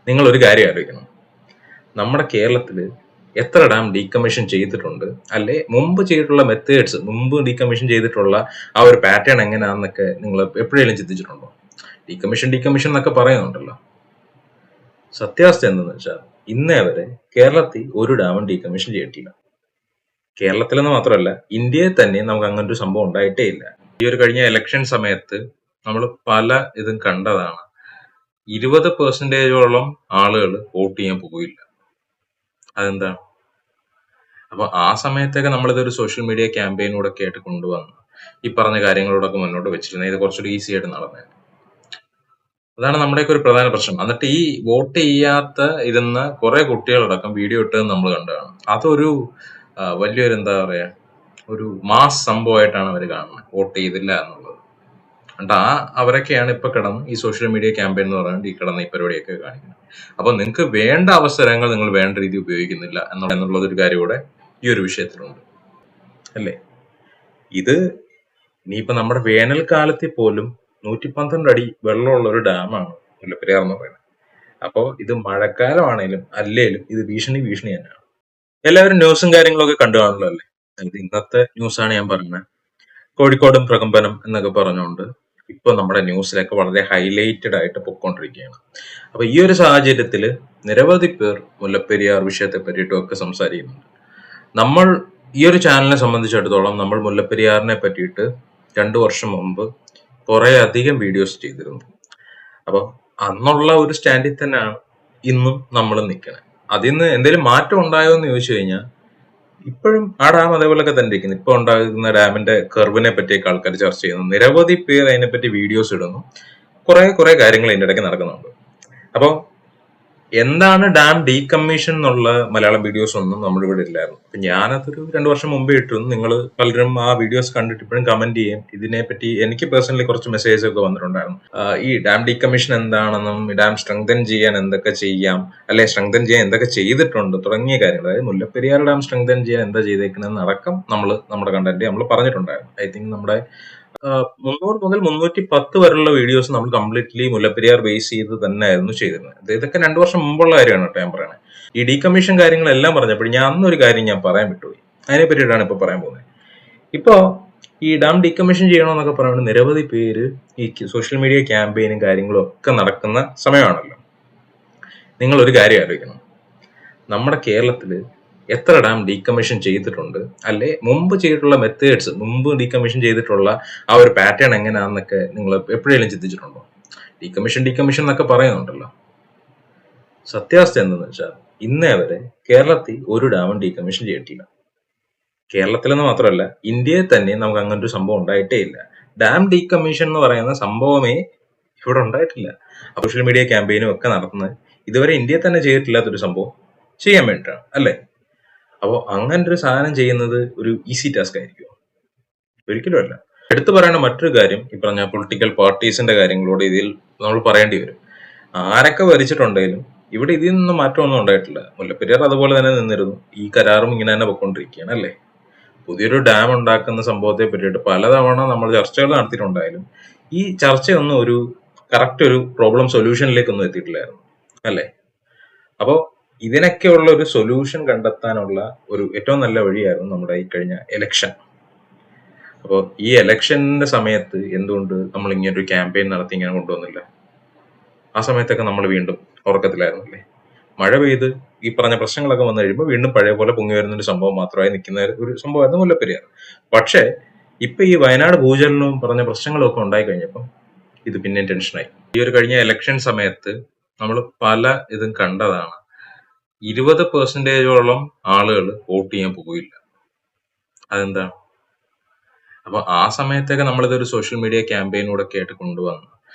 നിങ്ങൾ ഒരു കാര്യം ആലോചിക്കണം. നമ്മുടെ കേരളത്തിൽ എത്ര ഡാം ഡീകമ്മീഷൻ ചെയ്തിട്ടുണ്ട്, അല്ലെ മുമ്പ് ചെയ്തിട്ടുള്ള മെത്തേഡ്സ്, മുമ്പ് ഡീകമ്മീഷൻ ചെയ്തിട്ടുള്ള ആ ഒരു പാറ്റേൺ എങ്ങനെയാണെന്നൊക്കെ നിങ്ങൾ എപ്പോഴെങ്കിലും ചിന്തിച്ചിട്ടുണ്ടോ? ഡീകമ്മീഷൻ എന്നൊക്കെ പറയുന്നുണ്ടല്ലോ. സത്യാവസ്ഥ എന്തെന്ന് വെച്ചാൽ ഇന്നേ വരെ കേരളത്തിൽ ഒരു ഡാമും ഡീകമ്മീഷൻ ചെയ്തിട്ടില്ല. കേരളത്തിലെന്ന് മാത്രമല്ല, ഇന്ത്യയിൽ തന്നെ നമുക്ക് അങ്ങനെ ഒരു സംഭവം ഉണ്ടായിട്ടേ ഇല്ല. ഈ ഒരു കഴിഞ്ഞ ഇലക്ഷൻ സമയത്ത് നമ്മൾ പല ഇതും കണ്ടതാണ്. 20% ആളുകൾ വോട്ട് ചെയ്യാൻ പോയില്ല. അതെന്താണ്? അപ്പൊ ആ സമയത്തൊക്കെ നമ്മളിതൊരു സോഷ്യൽ മീഡിയ ക്യാമ്പയിനൂടെ ഒക്കെ ആയിട്ട് കൊണ്ടുവന്നു ഈ പറഞ്ഞ കാര്യങ്ങളോടൊക്കെ മുന്നോട്ട് വെച്ചിരുന്നത് ഇത് കുറച്ചുകൂടി ഈസി ആയിട്ട് നടന്നത്. അതാണ് നമ്മുടെയൊക്കെ ഒരു പ്രധാന പ്രശ്നം. എന്നിട്ട് ഈ വോട്ട് ചെയ്യാത്ത ഇരുന്ന കുറെ കുട്ടികളടക്കം വീഡിയോ ഇട്ടത് നമ്മൾ കണ്ടതാണ്. അതൊരു വലിയൊരു എന്താ പറയാ, ഒരു മാസ് സംഭവമായിട്ടാണ് അവർ കാണുന്നത്, വോട്ട് ചെയ്തില്ല എന്നുള്ളത്. എന്നിട്ട് അവരൊക്കെയാണ് ഇപ്പൊ കിടന്ന് ഈ സോഷ്യൽ മീഡിയ ക്യാമ്പയിൻ എന്ന് പറയുന്നത് ഈ കിടന്ന് ഈ പരിപാടിയൊക്കെ കാണിക്കുന്നത്. അപ്പൊ നിങ്ങൾക്ക് വേണ്ട അവസരങ്ങൾ നിങ്ങൾ വേണ്ട രീതി ഉപയോഗിക്കുന്നില്ല എന്നുള്ളതൊരു കാര്യം കൂടെ ഈ ഒരു വിഷയത്തിലുണ്ട്, അല്ലേ? ഇത് ഇനിയിപ്പോ നമ്മുടെ വേനൽക്കാലത്തിൽ പോലും 112 അടി വെള്ളമുള്ള ഒരു ഡാമാണ് മുല്ലപ്പെരിയാർ എന്ന് പറയുന്നത്. അപ്പോ ഇത് മഴക്കാലമാണേലും അല്ലേലും ഇത് ഭീഷണി തന്നെയാണ്. എല്ലാവരും ന്യൂസും കാര്യങ്ങളൊക്കെ കണ്ടു കാണുമല്ലോ, അല്ലേ? ഇത് ഇന്നത്തെ ന്യൂസാണ് ഞാൻ പറയുന്നത്. കോഴിക്കോടും പ്രകമ്പനം എന്നൊക്കെ പറഞ്ഞുകൊണ്ട് ഇപ്പൊ നമ്മുടെ ന്യൂസിലൊക്കെ വളരെ ഹൈലൈറ്റഡ് ആയിട്ട് പൊയ്ക്കൊണ്ടിരിക്കുകയാണ്. അപ്പൊ ഈ ഒരു സാഹചര്യത്തിൽ നിരവധി പേർ മുല്ലപ്പെരിയാർ വിഷയത്തെ പറ്റിയിട്ടും ഒക്കെ സംസാരിക്കുന്നുണ്ട്. നമ്മൾ ഈ ഒരു ചാനലിനെ സംബന്ധിച്ചിടത്തോളം നമ്മൾ മുല്ലപ്പെരിയാറിനെ പറ്റിയിട്ട് 2 വർഷം മുമ്പ് കുറെ അധികം വീഡിയോസ് ചെയ്തിരുന്നു. അപ്പൊ അന്നുള്ള ഒരു സ്റ്റാൻഡിൽ തന്നെയാണ് ഇന്നും നമ്മൾ നിൽക്കുന്നത്. അതിൽ നിന്ന് എന്തെങ്കിലും മാറ്റം ഉണ്ടായോ എന്ന് ചോദിച്ചു കഴിഞ്ഞാൽ ഇപ്പോഴും ആ ഡാം അതേപോലൊക്കെ തന്നെ ഇരിക്കുന്നു. ഇപ്പൊ ഉണ്ടാകുന്ന ഡാമിന്റെ കർവിനെ പറ്റിയൊക്കെ ആൾക്കാർ ചർച്ച ചെയ്യുന്നു. നിരവധി പേർ അതിനെപ്പറ്റി വീഡിയോസ് ഇടുന്നു. കുറെ കാര്യങ്ങൾ ഇതിന്റെ ഇടയ്ക്ക് നടക്കുന്നുണ്ട്. അപ്പൊ എന്താണ് ഡാം ഡീകമ്മീഷൻ എന്നുള്ള മലയാളം വീഡിയോസ് ഒന്നും നമ്മുടെ ഇവിടെ ഇല്ലായിരുന്നു. അപ്പൊ ഞാനതൊരു 2 വർഷം മുമ്പേ ഇട്ടിരുന്നു. നിങ്ങൾ പലരും ആ വീഡിയോസ് കണ്ടിട്ട് ഇപ്പോഴും കമന്റ് ചെയ്യും. ഇതിനെപ്പറ്റി എനിക്ക് പേഴ്സണലി കുറച്ച് മെസ്സേജ് ഒക്കെ വന്നിട്ടുണ്ടായിരുന്നു. ഈ ഡാം ഡീകമ്മീഷൻ എന്താണെന്നും ഡാം സ്ട്രെങ്തൻ ചെയ്യാൻ എന്തൊക്കെ ചെയ്യാം, അല്ലെ സ്ട്രെങ്തൻ ചെയ്യാൻ എന്തൊക്കെ ചെയ്തിട്ടുണ്ട് തുടങ്ങിയ കാര്യങ്ങൾ, അതായത് മുല്ലപ്പെരിയാർ ഡാം സ്ട്രെങ്തൻ ചെയ്യാൻ എന്താ ചെയ്തേക്കണെന്ന് അടക്കം നമ്മുടെ കണ്ടന്റ് നമ്മൾ പറഞ്ഞിട്ടുണ്ടായിരുന്നു. ഐ തിങ്ക് നമ്മുടെ 300 മുതൽ 310 വരെയുള്ള വീഡിയോസ് നമ്മൾ കംപ്ലീറ്റ്ലി മുല്ലപ്പെരിയാർ ബേസ് ചെയ്ത് തന്നെയായിരുന്നു ചെയ്തിരുന്നത്. ഇതൊക്കെ 2 വർഷം മുമ്പുള്ള കാര്യമാണ് കേട്ടോ ഞാൻ പറയുന്നത്. ഈ ഡീകമ്മീഷൻ കാര്യങ്ങളെല്ലാം പറഞ്ഞപ്പോൾ ഞാൻ അന്നൊരു കാര്യം ഞാൻ പറയാൻ വിട്ടുപോയി. അതിനെ പറ്റിയിട്ടാണ് ഇപ്പൊ പറയാൻ പോകുന്നത്. ഇപ്പോ ഈ ഡാം ഡീകമ്മീഷൻ ചെയ്യണമെന്നൊക്കെ പറയുന്നത് നിരവധി പേര് ഈ സോഷ്യൽ മീഡിയ ക്യാമ്പയിനും കാര്യങ്ങളും ഒക്കെ നടക്കുന്ന സമയമാണല്ലോ. നിങ്ങൾ ഒരു കാര്യം ആലോചിക്കണം. നമ്മുടെ കേരളത്തില് എത്ര ഡാം ഡീകമ്മീഷൻ ചെയ്തിട്ടുണ്ട്, അല്ലെ മുമ്പ് ചെയ്തിട്ടുള്ള മെത്തേഡ്സ്, മുമ്പ് ഡീകമ്മീഷൻ ചെയ്തിട്ടുള്ള ആ ഒരു പാറ്റേൺ എങ്ങനെയാണെന്നൊക്കെ നിങ്ങൾ എപ്പോഴെങ്കിലും ചിന്തിച്ചിട്ടുണ്ടോ? ഡീകമ്മീഷൻ എന്നൊക്കെ പറയുന്നുണ്ടല്ലോ. സത്യാവസ്ഥ എന്തെന്ന് വെച്ചാൽ ഇന്നേ വരെ കേരളത്തിൽ ഒരു ഡാമും ഡീകമ്മീഷൻ ചെയ്തിട്ടില്ല. കേരളത്തിലെന്ന് മാത്രമല്ല, ഇന്ത്യയിൽ തന്നെ നമുക്ക് അങ്ങനെ ഒരു സംഭവം ഉണ്ടായിട്ടേ ഇല്ല. ഡാം ഡീകമ്മീഷൻ എന്ന് പറയുന്ന സംഭവമേ ഇവിടെ ഉണ്ടായിട്ടില്ല. സോഷ്യൽ മീഡിയ ക്യാമ്പയിനും ഒക്കെ നടത്തുന്നത് ഇതുവരെ ഇന്ത്യയിൽ തന്നെ ചെയ്തിട്ടില്ലാത്തൊരു സംഭവം ചെയ്യാൻ വേണ്ടിയിട്ടാണ്, അല്ലേ? അപ്പോൾ അങ്ങനെ ഒരു സാധനം ചെയ്യുന്നത് ഒരു ഈസി ടാസ്ക് ആയിരിക്കും? ഒരിക്കലും അല്ല. എടുത്തു പറയേണ്ട മറ്റൊരു കാര്യം, ഈ പറഞ്ഞ പൊളിറ്റിക്കൽ പാർട്ടീസിന്റെ കാര്യങ്ങളോട് ഇതിൽ നമ്മൾ പറയേണ്ടി വരും. ആരൊക്കെ ഭരിച്ചിട്ടുണ്ടെങ്കിലും ഇവിടെ ഇതിൽ നിന്നും മാറ്റമൊന്നും ഉണ്ടായിട്ടില്ല. മുല്ലപ്പെരിയാർ അതുപോലെ തന്നെ നിന്നിരുന്നു. ഈ കരാറും ഇങ്ങനെ തന്നെ പൊയ്ക്കൊണ്ടിരിക്കുകയാണ്, അല്ലേ? പുതിയൊരു ഡാം ഉണ്ടാക്കുന്ന സംഭവത്തെ പറ്റിയിട്ട് പലതവണ നമ്മൾ ചർച്ചകൾ നടത്തിയിട്ടുണ്ടായാലും ഈ ചർച്ചയൊന്നും ഒരു കറക്റ്റ് ഒരു പ്രോബ്ലം സൊല്യൂഷനിലേക്കൊന്നും എത്തിയിട്ടില്ലായിരുന്നു, അല്ലേ? അപ്പോൾ ഇതിനൊക്കെയുള്ള ഒരു സൊല്യൂഷൻ കണ്ടെത്താനുള്ള ഒരു ഏറ്റവും നല്ല വഴിയായിരുന്നു നമ്മുടെ ഈ കഴിഞ്ഞ എലക്ഷൻ. അപ്പോൾ ഈ എലക്ഷന്റെ സമയത്ത് എന്തുകൊണ്ട് നമ്മൾ ഇങ്ങനെ ഒരു ക്യാമ്പയിൻ നടത്തി ഇങ്ങനെ കൊണ്ടുവന്നില്ല? ആ സമയത്തൊക്കെ നമ്മൾ വീണ്ടും ഉറക്കത്തിലായിരുന്നല്ലേ. മഴ പെയ്ത് ഈ പറഞ്ഞ പ്രശ്നങ്ങളൊക്കെ വന്നു കഴിയുമ്പോൾ വീണ്ടും പഴയ പോലെ പൊങ്ങി വരുന്ന ഒരു സംഭവം മാത്രമായി നിൽക്കുന്ന ഒരു സംഭവമായിരുന്നു മുല്ലപ്പെരിയാർ. പക്ഷേ ഇപ്പൊ ഈ വയനാട് ഭൂചലനവും പറഞ്ഞ പ്രശ്നങ്ങളും ഒക്കെ ഉണ്ടായി കഴിഞ്ഞപ്പോൾ ഇത് പിന്നെ ടെൻഷനായി. ഈ ഒരു കഴിഞ്ഞ എലക്ഷൻ സമയത്ത് നമ്മൾ പല ഇതും കണ്ടതാണ്. 20% ആളുകൾ വോട്ട് ചെയ്യാൻ പോയില്ല. അതെന്താണ്? അപ്പൊ ആ സമയത്തൊക്കെ നമ്മളിതൊരു സോഷ്യൽ മീഡിയ ക്യാമ്പയിനൂടെ ഒക്കെ ആയിട്ട് കൊണ്ടുവന്നു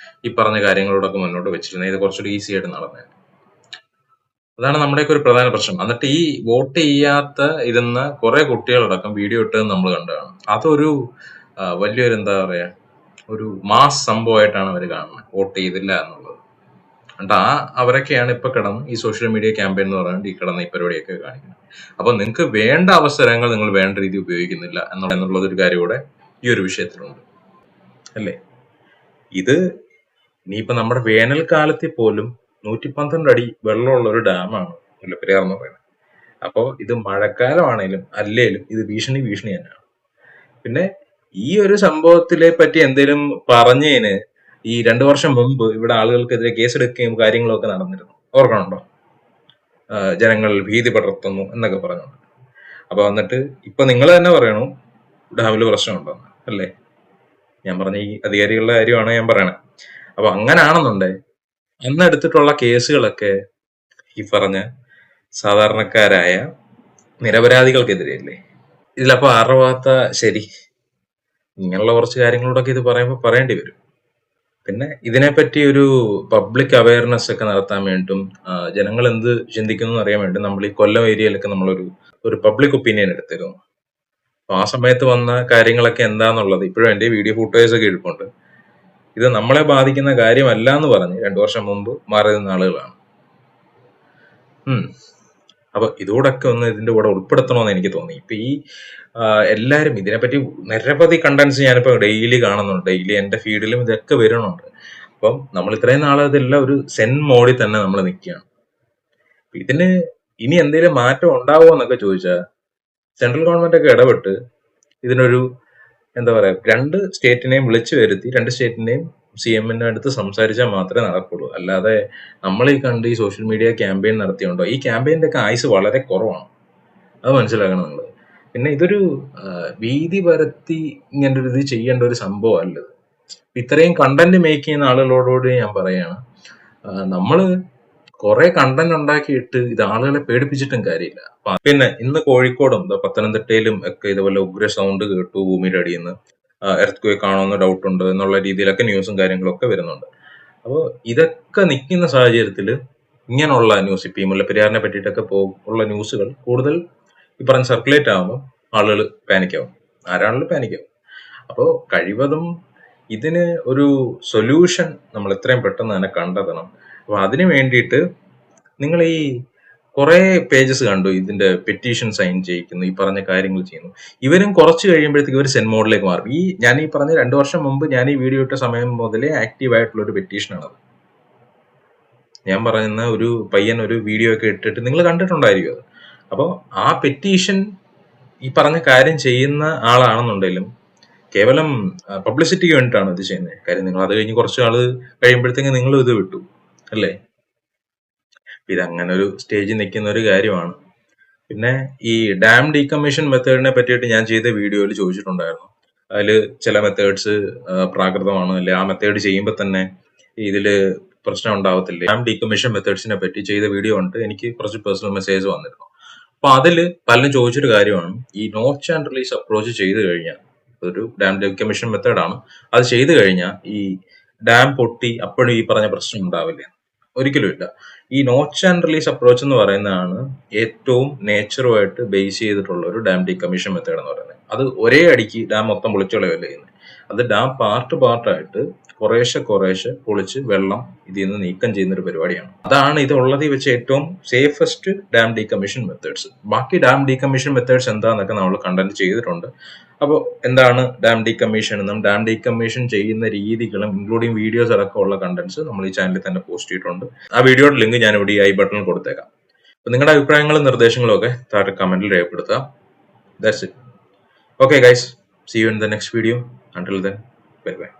ഈ പറഞ്ഞ കാര്യങ്ങളോടൊക്കെ മുന്നോട്ട് വെച്ചിരുന്നത് ഇത് കുറച്ചുകൂടി ഈസി ആയിട്ട് നടന്നത്. അതാണ് നമ്മുടെയൊക്കെ ഒരു പ്രധാന പ്രശ്നം. എന്നിട്ട് ഈ വോട്ട് ചെയ്യാത്ത ഇരുന്ന കുറെ കുട്ടികളടക്കം വീഡിയോ ഇട്ടത് നമ്മൾ കണ്ടതാണ്. അതൊരു വലിയൊരു എന്താ പറയാ, ഒരു മാസ് സംഭവമായിട്ടാണ് അവർ കാണുന്നത്, വോട്ട് ചെയ്തില്ല എന്നുള്ളത്. എന്നിട്ട് അവരൊക്കെയാണ് ഇപ്പൊ കിടന്ന് ഈ സോഷ്യൽ മീഡിയ ക്യാമ്പയിൻ എന്ന് പറയുന്നത് ഈ കിടന്ന് ഈ പരിപാടിയൊക്കെ കാണിക്കുന്നത്. അപ്പൊ നിങ്ങൾക്ക് വേണ്ട അവസരങ്ങൾ നിങ്ങൾ വേണ്ട രീതി ഉപയോഗിക്കുന്നില്ല എന്നുള്ളതൊരു കാര്യം കൂടെ ഈ ഒരു വിഷയത്തിലുണ്ട്, അല്ലേ? ഇത് ഇനിയിപ്പോ നമ്മുടെ വേനൽക്കാലത്തിൽ പോലും 112 അടി വെള്ളമുള്ള ഒരു ഡാമാണ് മുല്ലപ്പെരിയാർ എന്ന് പറയുന്നത്. അപ്പോൾ ഇത് മഴക്കാലമാണേലും അല്ലേലും ഇത് ഭീഷണി തന്നെയാണ്. പിന്നെ ഈ ഒരു സംഭവത്തിലെ പറ്റി എന്തെങ്കിലും പറഞ്ഞതിന് ഈ 2 വർഷം മുമ്പ് ഇവിടെ ആളുകൾക്കെതിരെ കേസെടുക്കുകയും കാര്യങ്ങളൊക്കെ നടന്നിരുന്നു, ഓർക്കണുണ്ടോ? ജനങ്ങൾ ഭീതി പടർത്തുന്നു എന്നൊക്കെ പറഞ്ഞു. അപ്പൊ എന്നിട്ട് ഇപ്പൊ നിങ്ങൾ തന്നെ പറയണു ഡാമിൽ പ്രശ്നമുണ്ടെന്ന്, അല്ലേ? ഞാൻ പറഞ്ഞ ഈ അധികാരികളുടെ കാര്യമാണ് ഞാൻ പറയണത്. അപ്പൊ അങ്ങനാണെന്നുണ്ടെ അന്ന് എടുത്തിട്ടുള്ള കേസുകളൊക്കെ ഈ പറഞ്ഞ സാധാരണക്കാരായ നിരപരാധികൾക്കെതിരെയല്ലേ? ഇതിലപ്പോ ആരുടെ ഭാഗത്താ ശരി? ഇങ്ങനെയുള്ള കുറച്ച് കാര്യങ്ങളോടൊക്കെ ഇത് പറയുമ്പോൾ പറയേണ്ടി വരും. പിന്നെ ഇതിനെപ്പറ്റി ഒരു പബ്ലിക് അവയർനെസ് ഒക്കെ നടത്താൻ വേണ്ടിയും ജനങ്ങൾ എന്ത് ചിന്തിക്കുന്നു എന്ന് അറിയാൻ വേണ്ടി നമ്മൾ ഈ കൊല്ലം ഏരിയയിലൊക്കെ നമ്മളൊരു പബ്ലിക് ഒപ്പീനിയൻ എടുത്തിരുന്നു. അപ്പൊ ആ സമയത്ത് വന്ന കാര്യങ്ങളൊക്കെ എന്താന്നുള്ളത് ഇപ്പോഴും എന്റെ വീഡിയോ ഫുട്ടേജ് ഒക്കെ ഇരിപ്പുണ്ട്. ഇത് നമ്മളെ ബാധിക്കുന്ന കാര്യമല്ല എന്ന് പറഞ്ഞ് 2 വർഷം മുമ്പ് മാറി നിന്ന ആളുകളാണ്. അപ്പൊ ഇതോടൊക്കെ ഒന്ന് ഇതിന്റെ കൂടെ ഉൾപ്പെടുത്തണമെന്ന് എനിക്ക് തോന്നി. ഇപ്പൊ ഈ എല്ലാരും ഇതിനെപ്പറ്റി നിരവധി കണ്ടന്റ്സ് ഞാനിപ്പോ ഡെയിലി കാണുന്നുണ്ട്. ഡെയിലി എന്റെ ഫീഡിലും ഇതൊക്കെ വരുന്നുണ്ട്. അപ്പം നമ്മൾ ഇത്രയും നാളെ ഇതെല്ലാം ഒരു സെൻ മോഡിൽ തന്നെ നമ്മൾ നിൽക്കുകയാണ്. ഇതിന് ഇനി എന്തെങ്കിലും മാറ്റം ഉണ്ടാവുമോ എന്നൊക്കെ ചോദിച്ചാൽ സെൻട്രൽ ഗവൺമെന്റ് ഒക്കെ ഇടപെട്ട് ഇതിനൊരു എന്താ പറയാ 2 സ്റ്റേറ്റിനെയും വിളിച്ചു വരുത്തി 2 സ്റ്റേറ്റിനെയും CM-ന്റെ അടുത്ത് സംസാരിച്ചാൽ മാത്രമേ നടക്കുള്ളൂ. അല്ലാതെ നമ്മൾ ഈ കണ്ട് ഈ സോഷ്യൽ മീഡിയ ക്യാമ്പയിൻ നടത്തിയുണ്ടോ? ഈ ക്യാമ്പയിന്റെ ഒക്കെ ആയുസ് വളരെ കുറവാണ്, അത് മനസ്സിലാക്കണം നിങ്ങൾ. പിന്നെ ഇതൊരു ഭീതി പരത്തി ഇങ്ങനെ ഒരു ഇത് ചെയ്യേണ്ട ഒരു സംഭവം അല്ലത്. ഇത്രയും കണ്ടന്റ് മേക്ക് ചെയ്യുന്ന ആളുകളോട് ഞാൻ പറയാണ്, നമ്മള് കുറെ കണ്ടന്റ് ഉണ്ടാക്കിയിട്ട് ഇത് ആളുകളെ പേടിപ്പിച്ചിട്ടും കാര്യമില്ല. പിന്നെ ഇന്ന് കോഴിക്കോടും പത്തനംതിട്ടയിലും ഒക്കെ ഇതുപോലെ ഉഗ്ര സൗണ്ട് കേട്ടു ഭൂമിയുടെ അടിയിൽ നിന്ന്, എർത്ത് ക്വേക്ക് ആണോന്ന് ഡൗട്ട് ഉണ്ട് എന്നുള്ള രീതിയിലൊക്കെ ന്യൂസും കാര്യങ്ങളൊക്കെ വരുന്നുണ്ട്. അപ്പോൾ ഇതൊക്കെ നിൽക്കുന്ന സാഹചര്യത്തിൽ ഇങ്ങനെയുള്ള ന്യൂസ്, ഇപ്പൊ ഈ മുല്ലപ്പെരിയാറിനെ പറ്റിയിട്ടൊക്കെ ഉള്ള ന്യൂസുകൾ കൂടുതൽ ഈ പറഞ്ഞ സർക്കുലേറ്റ് ആകുമ്പോൾ ആളുകൾ പാനിക്കാവും, ആരാണെങ്കിലും പാനിക്കാവും. അപ്പോൾ കഴിവതും ഇതിന് ഒരു സൊല്യൂഷൻ നമ്മൾ എത്രയും പെട്ടെന്ന് തന്നെ കണ്ടെത്തണം. അപ്പൊ അതിന് വേണ്ടിയിട്ട് നിങ്ങൾ ഈ കുറെ പേജസ് കണ്ടു ഇതിന്റെ പെറ്റീഷൻ സൈൻ ചെയ്യിക്കുന്നു, ഈ പറഞ്ഞ കാര്യങ്ങൾ ചെയ്യുന്നു. ഇവരും കുറച്ച് കഴിയുമ്പോഴത്തേക്ക് ഇവർ സെൻ മോഡിലേക്ക് മാറും. ഞാൻ ഈ പറഞ്ഞ 2 വർഷം മുമ്പ് ഞാൻ ഈ വീഡിയോ ഇട്ട സമയം മുതലേ ആക്റ്റീവ് ആയിട്ടുള്ള ഒരു പെറ്റീഷനാണത്. ഞാൻ പറയുന്ന ഒരു പയ്യൻ ഒരു വീഡിയോ ഒക്കെ ഇട്ടിട്ട് നിങ്ങൾ കണ്ടിട്ടുണ്ടായിരിക്കും അത്. അപ്പോൾ ആ പെറ്റീഷൻ ഈ പറഞ്ഞ കാര്യം ചെയ്യുന്ന ആളാണെന്നുണ്ടെങ്കിലും കേവലം പബ്ലിസിറ്റിക്ക് വേണ്ടിയിട്ടാണ് ഇത് ചെയ്യുന്നത്. കാര്യം നിങ്ങൾ അത് കഴിഞ്ഞ് കുറച്ച് ആള് കഴിയുമ്പോഴത്തേക്ക് നിങ്ങൾ ഇത് വിട്ടു, അല്ലേ? ഇതങ്ങനെ ഒരു സ്റ്റേജിൽ നിൽക്കുന്ന ഒരു കാര്യമാണ്. പിന്നെ ഈ ഡാം ഡീകമ്മീഷൻ മെത്തേഡിനെ പറ്റിയിട്ട് ഞാൻ ചെയ്ത വീഡിയോയിൽ ചോദിച്ചിട്ടുണ്ടായിരുന്നു. അതിൽ ചില മെത്തേഡ്സ് പ്രാകൃതമാണ്, അല്ലെ ആ മെത്തേഡ് ചെയ്യുമ്പോൾ തന്നെ ഇതില് പ്രശ്നം ഉണ്ടാവത്തില്ലേ? ഡാം ഡീകമ്മീഷൻ മെത്തേഡ്സിനെ പറ്റി ചെയ്ത വീഡിയോ ഉണ്ട്, എനിക്ക് കുറച്ച് പേഴ്സണൽ മെസ്സേജ് വന്നിരുന്നു. അപ്പൊ അതില് പലരും ചോദിച്ചൊരു കാര്യമാണ്, ഈ നോച്ച് ആൻഡ് റിലീസ് അപ്രോച്ച് ചെയ്ത് കഴിഞ്ഞാൽ, ഒരു ഡാം ഡീകമ്മീഷൻ മെത്തേഡാണ്, അത് ചെയ്തു കഴിഞ്ഞാൽ ഈ ഡാം പൊട്ടി അപ്പോഴും ഈ പറഞ്ഞ പ്രശ്നം ഉണ്ടാവില്ല? ഒരിക്കലും ഇല്ല. ഈ നോച്ച് ആൻഡ് റിലീസ് അപ്രോച്ച് എന്ന് പറയുന്നതാണ് ഏറ്റവും നേച്ചറുമായിട്ട് ബേസ് ചെയ്തിട്ടുള്ള ഒരു ഡാം ഡീകമ്മീഷൻ മെത്തേഡ് എന്ന് പറയുന്നത്. അത് ഒരേ അടിക്ക് ഡാം മൊത്തം പൊളിച്ചുകളയല്ല ചെയ്യുന്നത്. അത് ഡാം പാർട്ടായിട്ട് കുറേശ്ശെ പൊളിച്ച് വെള്ളം ഇതിൽ നിന്ന് നീക്കം ചെയ്യുന്ന ഒരു പരിപാടിയാണ്. അതാണ് ഇതുള്ളതിൽ വെച്ച് ഏറ്റവും സേഫസ്റ്റ് ഡാം ഡീകമ്മീഷൻ മെത്തേഡ്സ്. ബാക്കി ഡാം ഡീകമ്മീഷൻ മെത്തേഡ്സ് എന്താന്നൊക്കെ നമ്മൾ കണ്ടന്റ് ചെയ്തിട്ടുണ്ട്. അപ്പോൾ എന്താണ് ഡാം ഡീകമ്മീഷൻ എന്നും ഡാം ഡീകമ്മീഷൻ ചെയ്യുന്ന രീതികളും ഇൻക്ലൂഡിങ് വീഡിയോസ് അടക്കമുള്ള കണ്ടന്റ്സ് നമ്മൾ ഈ ചാനലിൽ തന്നെ പോസ്റ്റ് ചെയ്തിട്ടുണ്ട്. ആ വീഡിയോയുടെ ലിങ്ക് ഞാൻ ഇവിടെ ഈ ഐ ബട്ടണിൽ കൊടുത്തേക്കാം. അപ്പൊ നിങ്ങളുടെ അഭിപ്രായങ്ങളും നിർദ്ദേശങ്ങളും ഒക്കെ താഴെ കമന്റിൽ രേഖപ്പെടുത്തുക. That's it. Okay guys, see you in the next video. Until then, bye bye.